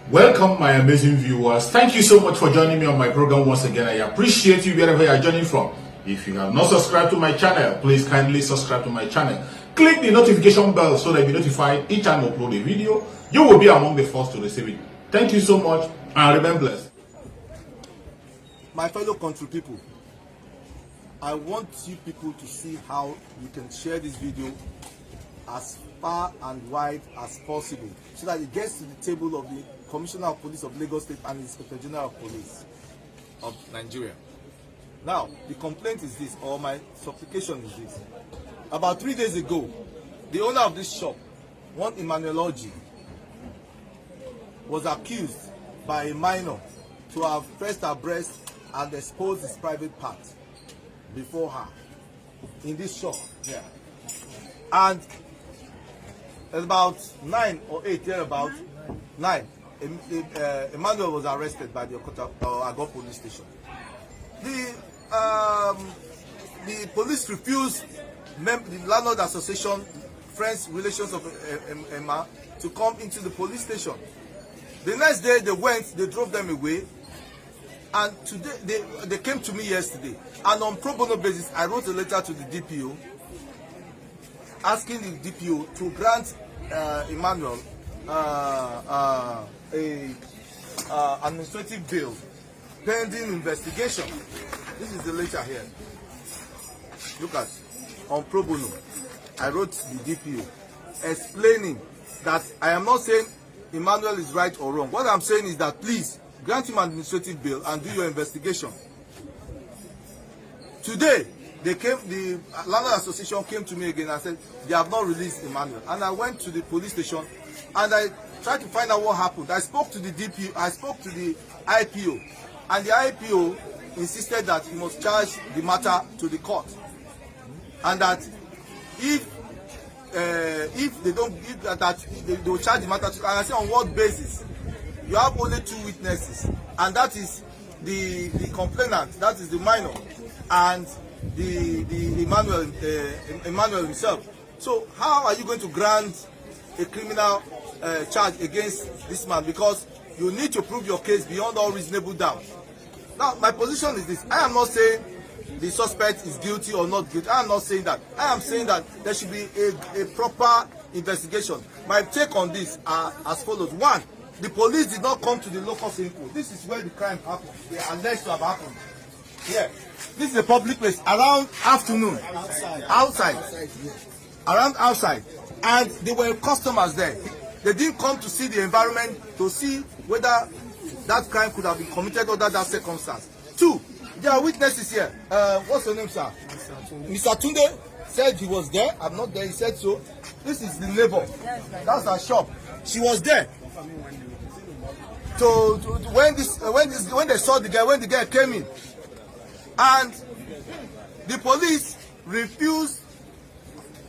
Welcome, my amazing viewers. Thank you so much for joining me on my program once again. I appreciate you wherever you are joining from. If you have not subscribed to my channel, please kindly subscribe to my channel. Click the notification bell so that you'll be notified each time I upload a video. You will be among the first to receive it. Thank you so much and remain blessed. My fellow country people, I want you people to see how you can share this video as far and wide as possible so that it gets to the table of the Commissioner of Police of Lagos State and the Inspector General of Police of Nigeria. Now, the complaint is this, or my supplication is this. About 3 days ago, the owner of this shop, one Emmanuel Oji, was accused by a minor to have pressed her breast and exposed his private part before her in this shop here. And about 9 or 8 thereabout, 9, Emmanuel was arrested by the Agor police station. The police refused the landlord association, friends, relations of Emma to come into the police station. The next day they went, they drove them away, and today they came to me yesterday, and on pro bono basis I wrote a letter to the DPO asking the DPO to grant Emmanuel administrative bail pending investigation. This is the letter here. Look at, on pro bono, I wrote the DPO explaining that I am not saying Emmanuel is right or wrong. What I'm saying is that please grant him administrative bail and do your investigation. Today, the landlord association came to me again and said they have not released Emmanuel. And I went to the police station and I tried to find out what happened. I spoke to the DPO, I spoke to the IPO, and the IPO insisted that he must charge the matter to the court, and that if they don't, they will charge the matter to. And I say, on what basis? You have only 2 witnesses, and that is the complainant, that is the minor, and the Emmanuel himself. So how are you going to grant a criminal charge against this man? Because you need to prove your case beyond all reasonable doubt. Now, my position is this. I am not saying the suspect is guilty or not guilty. I am not saying that. I am saying that there should be a proper investigation. My take on this are as follows. 1, the police did not come to the locus info. This is where the crime happened. They are alleged to have happened. Yeah. This is a public place around afternoon. Outside. Around outside. And there were customers there. They didn't come to see the environment, to see whether that crime could have been committed under that circumstance. 2, there are witnesses here. What's your name, sir? Mr. Tunde said he was there. I'm not there. He said so. This is the neighbor. That's her shop. She was there. So when they saw the guy, when the guy came in, and the police refused.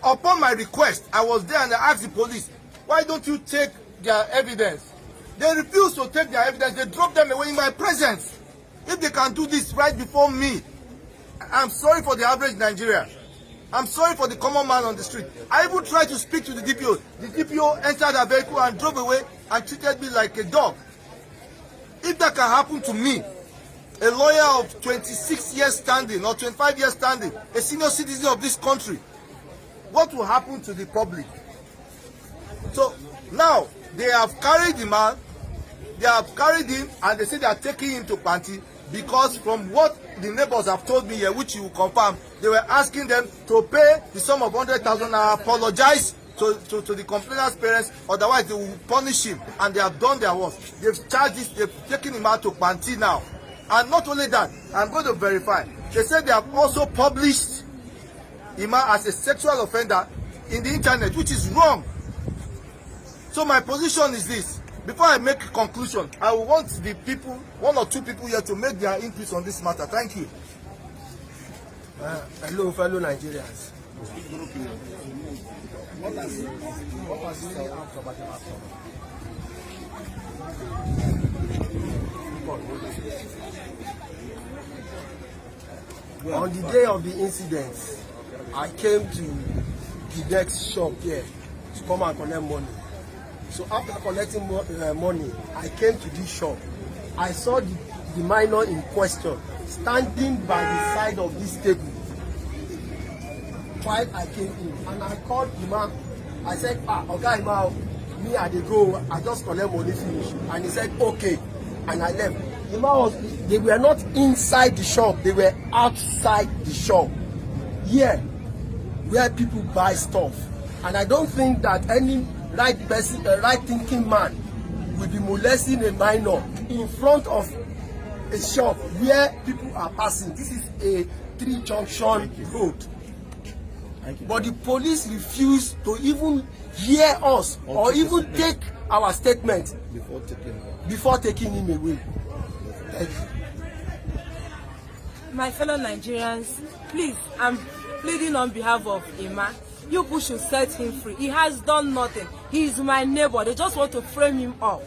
Upon my request, I was there and I asked the police, why don't you take their evidence? They refused to take their evidence. They dropped them away in my presence. If they can do this right before me, I'm sorry for the average Nigerian. I'm sorry for the common man on the street. I even tried to speak to the DPO. The DPO entered a vehicle and drove away and treated me like a dog. If that can happen to me, a lawyer of 26 years standing or 25 years standing, a senior citizen of this country, what will happen to the public? So now they have carried the man, they have carried him, and they say they are taking him to Panti because from what the neighbors have told me here, which you will confirm, they were asking them to pay the sum of 100,000 and apologize to the complainant's parents, otherwise they will punish him, and they have done their worst. They've charged this, they've taken him out to Panti now. And not only that, I'm going to verify. They said they have also published Ima as a sexual offender in the internet, which is wrong. So my position is this. Before I make a conclusion, I want the people, 1 or 2 people here, to make their inputs on this matter. Thank you. Hello, fellow Nigerians. On the day of the incident, I came to the next shop here to come and collect money. So after collecting money, I came to this shop. I saw the minor in question standing by the side of this table while I came in, and I called Ima. I said, okay, Ima, me I dey go, I just collect money finish. And he said, okay, and I left. They were not inside the shop, they were outside the shop. Here, where people buy stuff. And I don't think that any right person, right thinking man will be molesting a minor in front of a shop where people are passing. This is a 3-junction road. But the police refused to even hear us or even take our statement before taking him away. Thank you. My fellow Nigerians, please, I'm pleading on behalf of Ima. You people should set him free. He has done nothing. He is my neighbor. They just want to frame him up.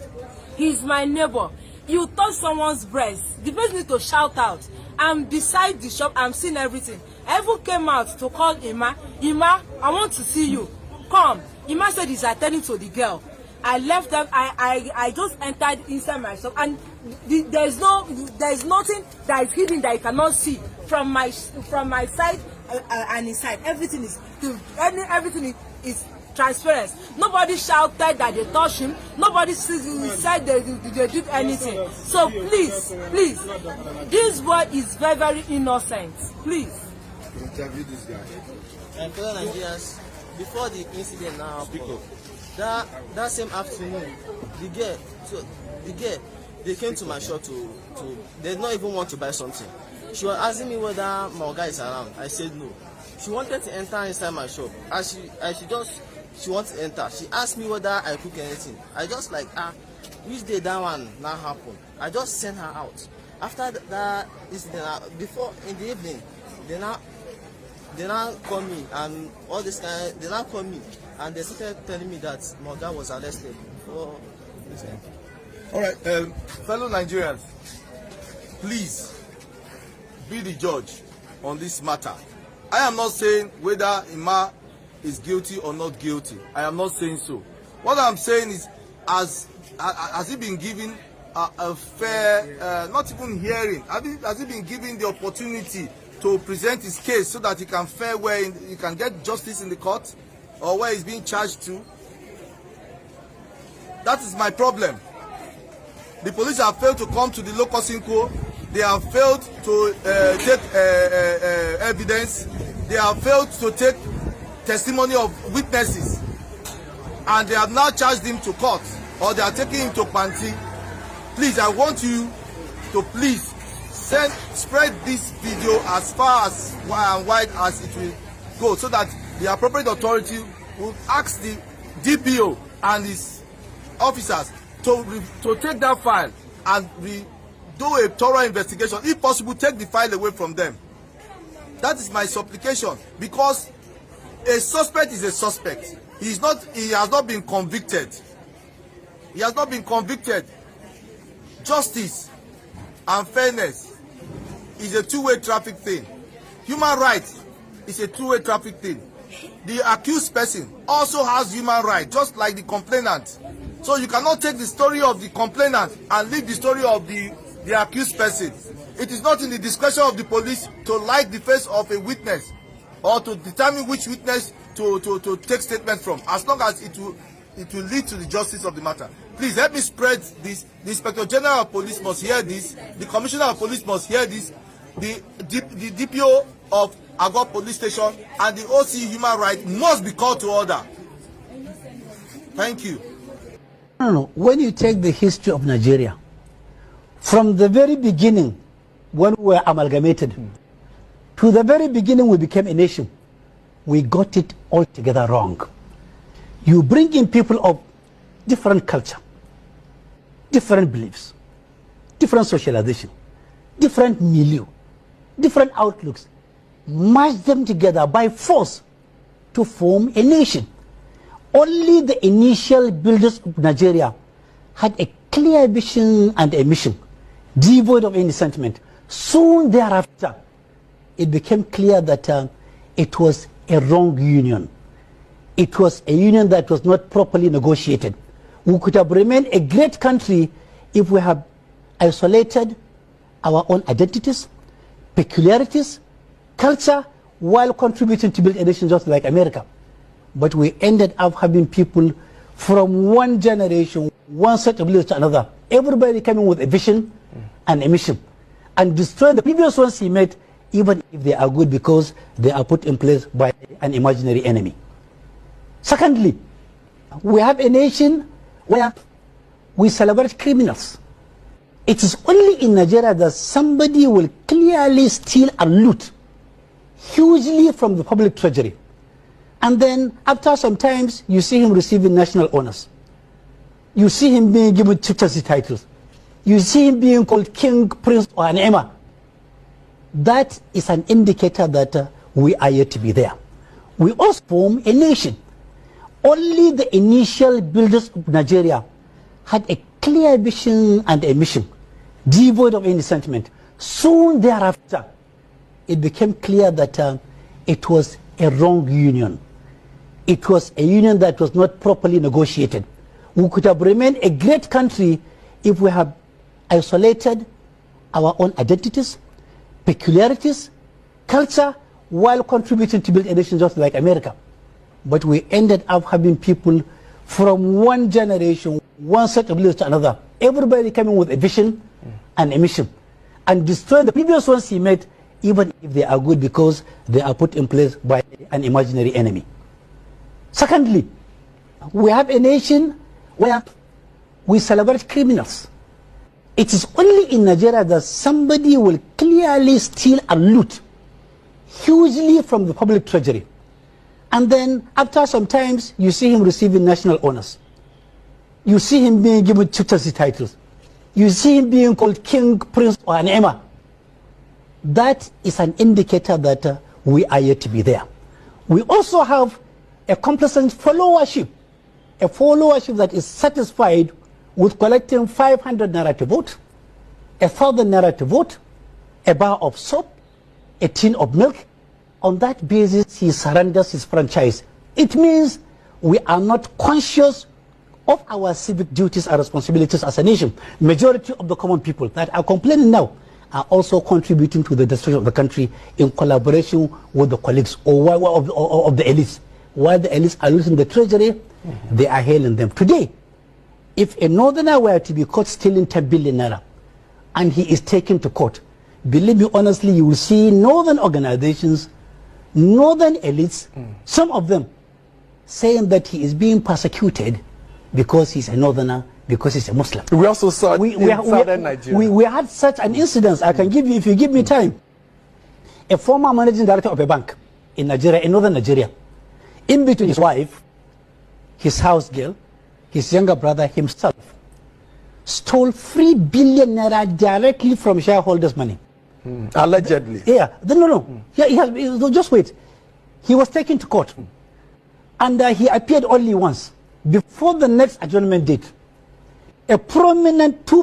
He is my neighbor. You touch someone's breast, the person needs to shout out. I'm beside the shop, I'm seeing everything. I even came out to call Ima. Ima, I want to see you. Come. Ima said he's attending to the girl. I left them. I just entered inside my shop, and there's nothing that is hidden that you cannot see from my side and inside. Everything is is transparent. Nobody shouted that they touched him. Nobody said they did anything. So please, this boy is very, very innocent. Please. Interview this guy. And fellow Nigerians, before the incident now happened, that same afternoon, the girl, they came to my shop they did not even want to buy something. She was asking me whether my guy is around. I said no. She wanted to enter inside my shop. She wanted to enter. She asked me whether I cook anything. I just like, which day that one now happened? I just sent her out. After that incident, before in the evening, they now call me and all this kind. They now call me and they started telling me that my guy was arrested for this time. All right, fellow Nigerians, please be the judge on this matter. I am not saying whether Ima is guilty or not guilty. I am not saying so. What I'm saying is, has he been given a fair, not even hearing, has he been given the opportunity to present his case so that he can fare where he can get justice in the court or where he's being charged to? That is my problem. The police have failed to come to the locus inquo. They have failed to take evidence. They have failed to take testimony of witnesses. And they have now charged him to court, or they are taking him to Panti. Please, I want you to please spread this video as far as wide as it will go, so that the appropriate authority will ask the DPO and his officers to take that file and do a thorough investigation. If possible, take the file away from them. That is my supplication, because a suspect is a suspect. He has not been convicted. He has not been convicted. Justice and fairness is a two-way traffic thing. Human rights is a two-way traffic thing. The accused person also has human rights, just like the complainant. So you cannot take the story of the complainant and leave the story of the accused person. It is not in the discretion of the police to light the face of a witness or to determine which witness to take statement from, as long as it will lead to the justice of the matter. Please help me spread this. The Inspector General of Police must hear this. The Commissioner of Police must hear this. The DPO of Agor Police Station and the OC Human Rights must be called to order. Thank you. No. When you take the history of Nigeria, from the very beginning, when we were amalgamated, to the very beginning we became a nation, we got it altogether wrong. You bring in people of different culture, different beliefs, different socialization, different milieu, different outlooks, merge them together by force to form a nation. Only the initial builders of Nigeria had a clear vision and a mission. devoid of any sentiment. Soon thereafter, it became clear that it was a wrong union. It was a union that was not properly negotiated. We could have remained a great country if we had isolated our own identities, peculiarities, culture, while contributing to build a nation just like America. But we ended up having people from one generation, one set of leaders to another, everybody coming with a vision and a mission, and destroying the previous ones he made, even if they are good because they are put in place by an imaginary enemy. Secondly, we have a nation where we celebrate criminals. It is only in Nigeria that somebody will clearly steal and loot hugely from the public treasury. And then after some times, you see him receiving national honors. You see him being given chieftaincy titles. You see him being called king, prince, or an emir. That is an indicator that we are yet to be there. We also form a nation. Only the initial builders of Nigeria had a clear vision and a mission, devoid of any sentiment. Soon thereafter, it became clear that it was a wrong union. It was a union that was not properly negotiated. We could have remained a great country if we had isolated our own identities, peculiarities, culture, while contributing to build a nation just like America. But we ended up having people from one generation, one set of leaders to another, everybody coming with a vision and a mission, and destroying the previous ones he made, even if they are good because they are put in place by an imaginary enemy. Secondly, we have a nation where we celebrate criminals. It is only in Nigeria that somebody will clearly steal and loot hugely from the public treasury. And then after some times, you see him receiving national honors. You see him being given chieftaincy titles. You see him being called king, prince, or an emir. That is an indicator that we are yet to be there. We also have a complacent followership, a followership that is satisfied with collecting 500 naira to vote, 1,000 naira to vote, a bar of soap, a tin of milk. On that basis, he surrenders his franchise. It means we are not conscious of our civic duties and responsibilities as a nation. Majority of the common people that are complaining now are also contributing to the destruction of the country in collaboration with the colleagues of the elites. While the elites are losing the treasury, they are hailing them. Today, if a northerner were to be caught stealing 10 billion naira and he is taken to court, believe me honestly, you will see northern organizations, northern elites, some of them saying that he is being persecuted because he's a northerner, because he's a Muslim. We also saw it in southern Nigeria. We had such an incident. I can give you, if you give me time. A former managing director of a bank in Nigeria, in northern Nigeria, in between his wife, his house girl, his younger brother, himself, stole 3 billion naira directly from shareholders' money. Allegedly. Yeah, no. Yeah, just wait. He was taken to court, and he appeared only once. Before the next adjournment date, two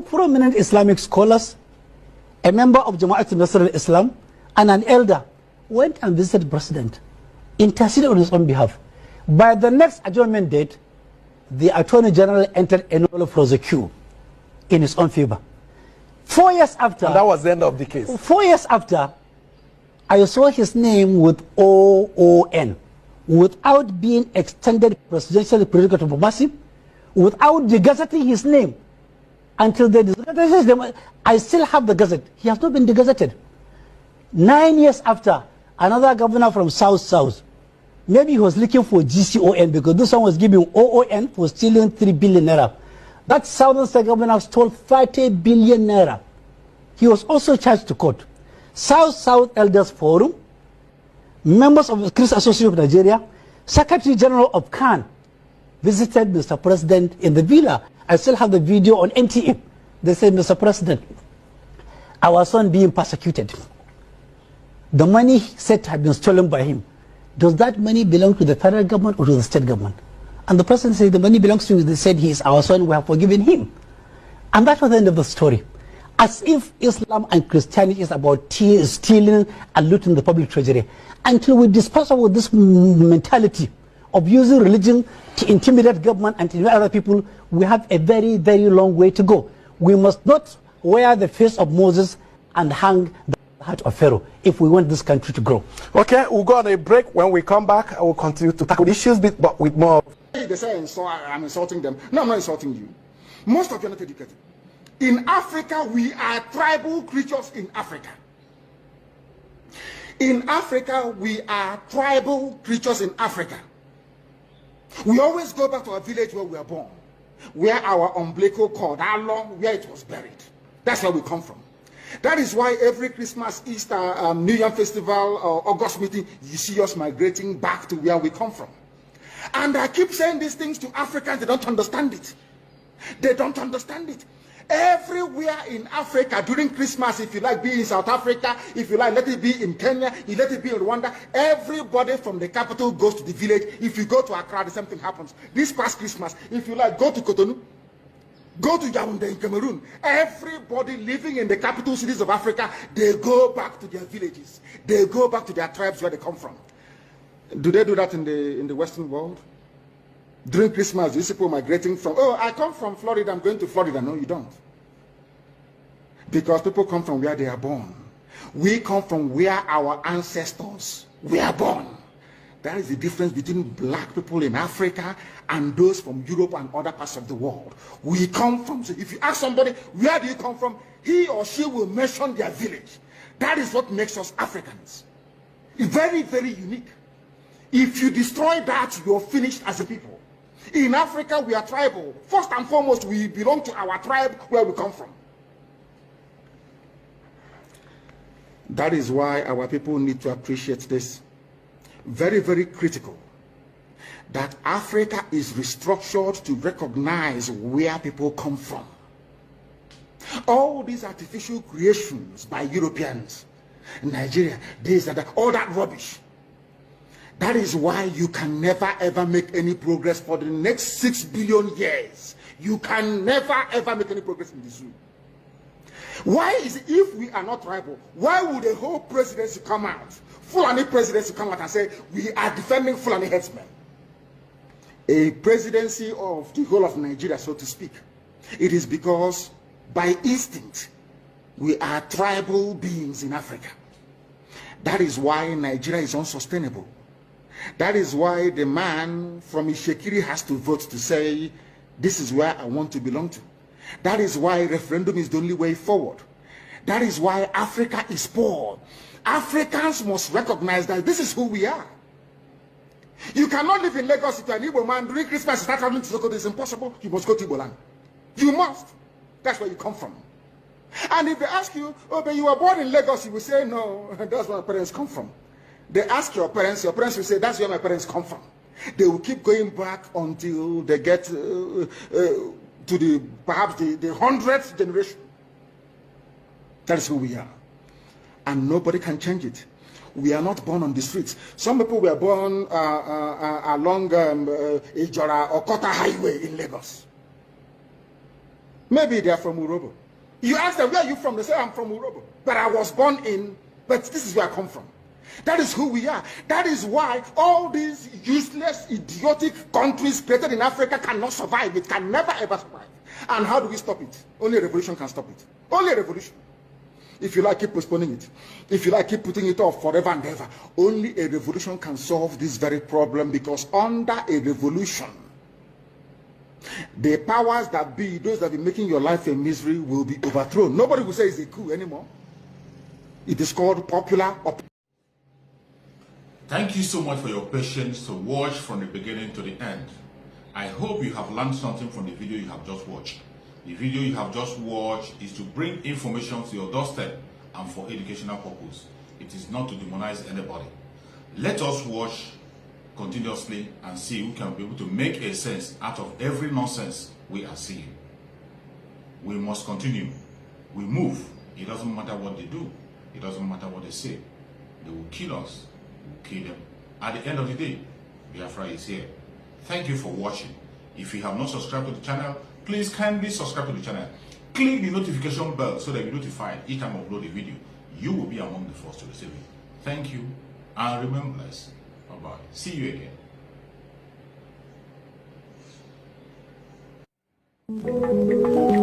prominent Islamic scholars, a member of Jama'at al-Nasr al-Islam, and an elder went and visited the president, interceded on his own behalf. By the next adjournment date, the Attorney General entered a nolle prosequi in his own favor. 4 years after, and that was the end of the case. 4 years after, I saw his name with OON, without being extended presidential prerogative of mercy, without degazetting his name until they degazetted him. I still have the gazette. He has not been degazetted. 9 years after, another governor from South, maybe he was looking for GCON because this one was giving OON for stealing 3 billion naira. That southern state governor stole 30 billion naira. He was also charged to court. South Elders Forum, members of the Christian Association of Nigeria, Secretary General of Cker visited Mr. President in the villa. I still have the video on NTA. They said, Mr. President, our son being persecuted. The money said to have been stolen by him. Does that money belong to the federal government or to the state government? And the president said the money belongs to him. They said he is our son, we have forgiven him. And that was the end of the story. as if Islam and Christianity is about stealing and looting the public treasury. Until we dispose of this mentality of using religion to intimidate government and to intimidate other people, we have a very, very long way to go. We must not wear the face of Moses and hang the heart of Pharaoh if we want this country to grow. Okay, we'll go on a break. When we come back, I will continue to tackle issues, but with more. They say I'm insulting them. No, I'm not insulting you. Most of you are not educated. In Africa, we are tribal creatures in Africa. In Africa, we are tribal creatures in Africa. We always go back to our village where we are born, where our umbilical cord, how long, where it was buried. That's where we come from. That is why every Christmas, Easter, New Year festival, or August meeting, you see us migrating back to where we come from. And I keep saying these things to Africans, they don't understand it. They don't understand it. Everywhere in Africa during Christmas, if you like, be in South Africa, if you like, let it be in Kenya, you let it be in Rwanda, everybody from the capital goes to the village. If you go to Accra, the same thing happens. This past Christmas, if you like, go to Cotonou, go to Yaoundé in Cameroon. Everybody living in the capital cities of Africa, they go back to their villages. They go back to their tribes where they come from. Do they do that in the Western world? During Christmas, these people migrating from, oh, I come from Florida, I'm going to Florida. No, you don't. Because people come from where they are born. We come from where our ancestors were born. That is the difference between black people in Africa and those from Europe and other parts of the world. We come from, so if you ask somebody, where do you come from? He or she will mention their village. That is what makes us Africans. It's very, very unique. If you destroy that, you're finished as a people. In Africa, we are tribal. First and foremost, we belong to our tribe where we come from. That is why our people need to appreciate this. Very, very critical. That Africa is restructured to recognize where people come from. All these artificial creations by Europeans, Nigeria, this and that, all that rubbish. That is why you can never ever make any progress for the next 6 billion years. You can never ever make any progress in this room. Why is it, if we are not tribal, why would the whole presidency come out, Fulani presidency come out and say, we are defending Fulani headsmen? A presidency of the whole of Nigeria, so to speak. It is because by instinct, we are tribal beings in Africa. That is why Nigeria is unsustainable. That is why the man from Ishekiri has to vote to say, this is where I want to belong to. That is why referendum is the only way forward. That is why Africa is poor. Africans must recognize that this is who we are. You cannot live in Lagos if you're an Igbo man during Christmas, start traveling to Sokoto. It's impossible. You must go to Igbo land. You must. That's where you come from. And if they ask you, oh, but you were born in Lagos, you will say, no, that's where my parents come from. They ask your parents will say, that's where my parents come from. They will keep going back until they get to perhaps the 100th generation. That is who we are. And nobody can change it. We are not born on the streets. Some people were born along Ijora or Kota Highway in Lagos. Maybe they are from Urobo. You ask them, where are you from? They say, I'm from Urobo. But I was born in, but this is where I come from. That is who we are. That is why all these useless, idiotic countries created in Africa cannot survive. It can never ever survive. And how do we stop it? Only a revolution can stop it. Only a revolution. If you like, keep postponing it. If you like, keep putting it off forever and ever. Only a revolution can solve this very problem, because under a revolution, the powers that be, those that be making your life a misery, will be overthrown. Nobody will say it's a coup anymore. It is called popular opinion. Thank you so much for your patience to watch from the beginning to the end. I hope you have learned something from the video you have just watched. The video you have just watched is to bring information to your doorstep and for educational purpose. It is not to demonize anybody. Let us watch continuously and see who can be able to make a sense out of every nonsense we are seeing. We must continue. We move. It doesn't matter what they do. It doesn't matter what they say. They will kill us. Kill them. At the end of the day, Biafra is here. Thank you for watching. If you have not subscribed to the channel, please kindly subscribe to the channel. click the notification bell so that you're notified each time I upload a video. You will be among the first to receive it. Thank you, and remember blessed. Bye-bye. See you again.